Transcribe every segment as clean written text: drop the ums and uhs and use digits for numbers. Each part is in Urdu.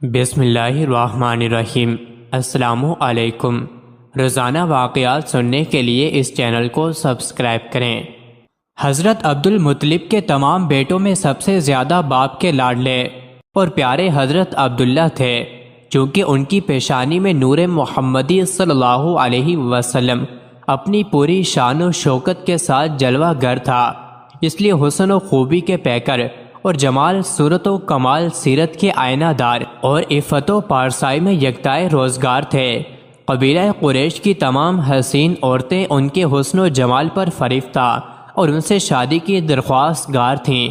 بسم اللہ الرحمن الرحیم۔ السلام علیکم۔ روزانہ واقعات سننے کے لیے اس چینل کو سبسکرائب کریں۔ حضرت عبد المطلب کے تمام بیٹوں میں سب سے زیادہ باپ کے لاڈلے اور پیارے حضرت عبداللہ تھے، چونکہ ان کی پیشانی میں نور محمدی صلی اللہ علیہ وسلم اپنی پوری شان و شوکت کے ساتھ جلوہ گر تھا، اس لیے حسن و خوبی کے پیکر اور جمال صورت و کمال سیرت کے آئینہ دار اور عفت و پارسائی میں یکتائے روزگار تھے۔ قبیلہ قریش کی تمام حسین عورتیں ان کے حسن و جمال پر فریفتہ اور ان سے شادی کی درخواست گار تھیں،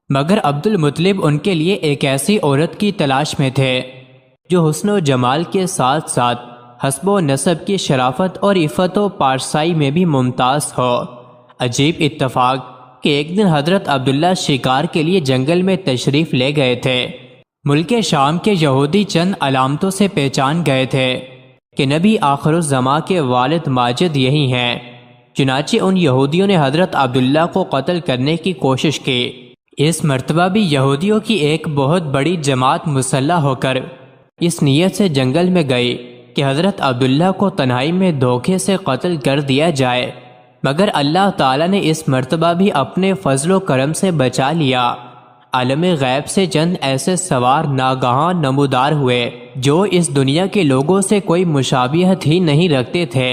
مگر عبد المطلب ان کے لیے ایک ایسی عورت کی تلاش میں تھے جو حسن و جمال کے ساتھ ساتھ حسب و نسب کی شرافت اور عفت و پارسائی میں بھی ممتاز ہو۔ عجیب اتفاق کہ ایک دن حضرت عبداللہ شکار کے لیے جنگل میں تشریف لے گئے تھے۔ ملک شام کے یہودی چند علامتوں سے پہچان گئے تھے کہ نبی آخر الزماں کے والد ماجد یہی ہیں، چنانچہ ان یہودیوں نے حضرت عبداللہ کو قتل کرنے کی کوشش کی۔ اس مرتبہ بھی یہودیوں کی ایک بہت بڑی جماعت مسلح ہو کر اس نیت سے جنگل میں گئی کہ حضرت عبداللہ کو تنہائی میں دھوکے سے قتل کر دیا جائے، مگر اللہ تعالیٰ نے اس مرتبہ بھی اپنے فضل و کرم سے بچا لیا۔ عالم غیب سے چند ایسے سوار ناگہاں نمودار ہوئے جو اس دنیا کے لوگوں سے کوئی مشابہت ہی نہیں رکھتے تھے۔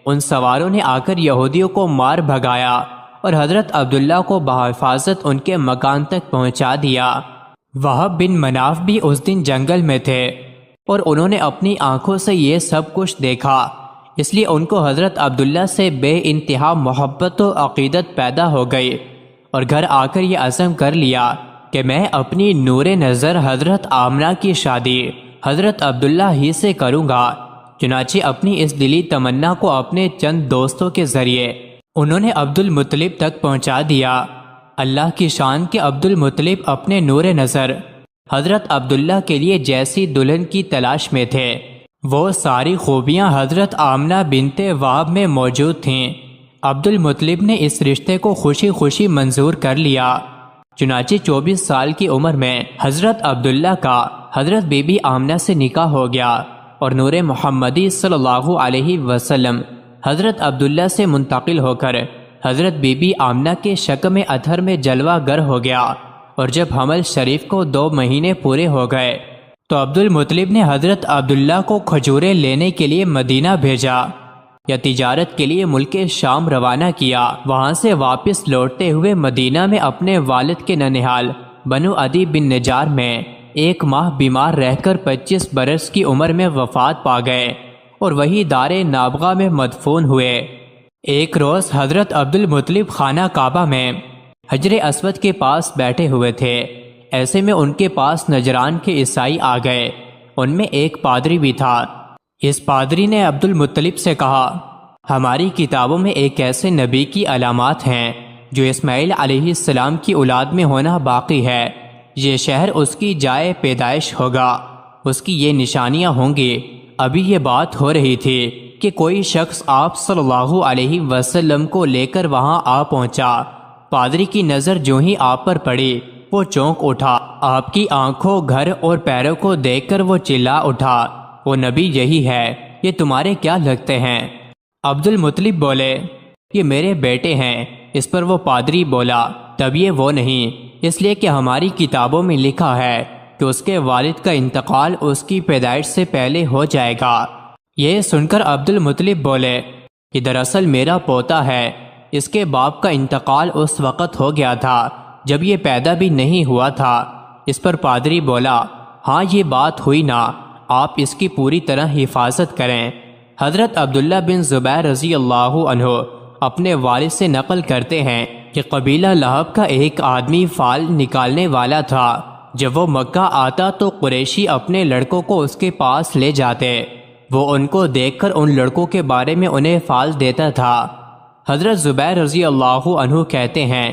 ان سواروں نے آ کر یہودیوں کو مار بھگایا اور حضرت عبداللہ کو بحفاظت ان کے مکان تک پہنچا دیا۔ وہب بن مناف بھی اس دن جنگل میں تھے اور انہوں نے اپنی آنکھوں سے یہ سب کچھ دیکھا، اس لیے ان کو حضرت عبداللہ سے بے انتہا محبت و عقیدت پیدا ہو گئی اور گھر آ کر یہ عزم کر لیا کہ میں اپنی نور نظر حضرت آمنہ کی شادی حضرت عبداللہ ہی سے کروں گا۔ چنانچہ اپنی اس دلی تمنا کو اپنے چند دوستوں کے ذریعے انہوں نے عبد المطلب تک پہنچا دیا۔ اللہ کی شان کے عبد المطلب اپنے نور نظر حضرت عبداللہ کے لیے جیسی دلہن کی تلاش میں تھے، وہ ساری خوبیاں حضرت آمنہ بنت وہب میں موجود تھیں۔ عبد المطلب نے اس رشتے کو خوشی خوشی منظور کر لیا۔ چنانچہ 24 سال کی عمر میں حضرت عبداللہ کا حضرت بی بی آمنہ سے نکاح ہو گیا اور نور محمدی صلی اللہ علیہ وسلم حضرت عبداللہ سے منتقل ہو کر حضرت بی بی آمنہ کے شکم اطہر میں جلوہ گر ہو گیا، اور جب حمل شریف کو 2 مہینے پورے ہو گئے تو عبد المطلب نے حضرت عبداللہ کو کھجوریں لینے کے لیے مدینہ بھیجا یا تجارت کے لیے ملک شام روانہ کیا۔ وہاں سے واپس لوٹتے ہوئے مدینہ میں اپنے والد کے ننھیال بنو عدی بن نجار میں 1 ماہ بیمار رہ کر 25 برس کی عمر میں وفات پا گئے اور وہی دار نابغہ میں مدفون ہوئے۔ ایک روز حضرت عبد المطلب خانہ کعبہ میں حجر اسود کے پاس بیٹھے ہوئے تھے، ایسے میں ان کے پاس نجران کے عیسائی آ گئے۔ ان میں ایک پادری بھی تھا۔ اس پادری نے عبد المطلب سے کہا، ہماری کتابوں میں ایک ایسے نبی کی علامات ہیں جو اسماعیل علیہ السلام کی اولاد میں ہونا باقی ہے۔ یہ شہر اس کی جائے پیدائش ہوگا، اس کی یہ نشانیاں ہوں گی۔ ابھی یہ بات ہو رہی تھی کہ کوئی شخص آپ صلی اللہ علیہ وسلم کو لے کر وہاں آ پہنچا۔ پادری کی نظر جو ہی آپ پر پڑی وہ چونک اٹھا۔ آپ کی آنکھوں، گھر اور پیروں کو دیکھ کر وہ چلا اٹھا، وہ نبی یہی ہے، یہ تمہارے کیا لگتے ہیں؟ عبد المطلب بولے، یہ میرے بیٹے ہیں۔ اس پر وہ پادری بولا، تب یہ وہ نہیں، اس لیے کہ ہماری کتابوں میں لکھا ہے کہ اس کے والد کا انتقال اس کی پیدائش سے پہلے ہو جائے گا۔ یہ سن کر عبد المطلب بولے، یہ دراصل میرا پوتا ہے، اس کے باپ کا انتقال اس وقت ہو گیا تھا جب یہ پیدا بھی نہیں ہوا تھا۔ اس پر پادری بولا، ہاں یہ بات ہوئی نا، آپ اس کی پوری طرح حفاظت کریں۔ حضرت عبداللہ بن زبیر رضی اللہ عنہ اپنے والد سے نقل کرتے ہیں کہ قبیلہ لہب کا ایک آدمی فال نکالنے والا تھا۔ جب وہ مکہ آتا تو قریشی اپنے لڑکوں کو اس کے پاس لے جاتے، وہ ان کو دیکھ کر ان لڑکوں کے بارے میں انہیں فال دیتا تھا۔ حضرت زبیر رضی اللہ عنہ کہتے ہیں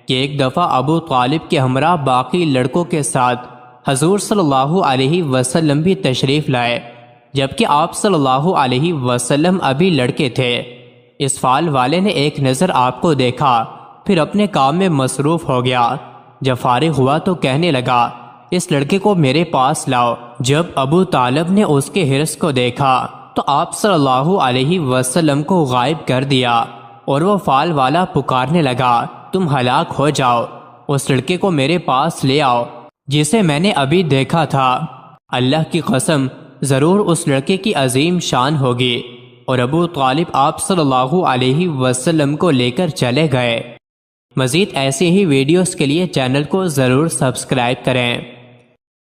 کہ ایک دفعہ ابو طالب کے ہمراہ باقی لڑکوں کے ساتھ حضور صلی اللہ علیہ وسلم بھی تشریف لائے، جبکہ آپ صلی اللہ علیہ وسلم ابھی لڑکے تھے۔ اس فال والے نے ایک نظر آپ کو دیکھا، پھر اپنے کام میں مصروف ہو گیا۔ جب فارغ ہوا تو کہنے لگا، اس لڑکے کو میرے پاس لاؤ۔ جب ابو طالب نے اس کے حرص کو دیکھا تو آپ صلی اللہ علیہ وسلم کو غائب کر دیا اور وہ فال والا پکارنے لگا، تم ہلاک ہو جاؤ، اس لڑکے کو میرے پاس لے آؤ جسے میں نے ابھی دیکھا تھا۔ اللہ کی قسم ضرور اس لڑکے کی عظیم شان ہوگی۔ اور ابو طالب آپ صلی اللہ علیہ وسلم کو لے کر چلے گئے۔ مزید ایسی ہی ویڈیوز کے لیے چینل کو ضرور سبسکرائب کریں۔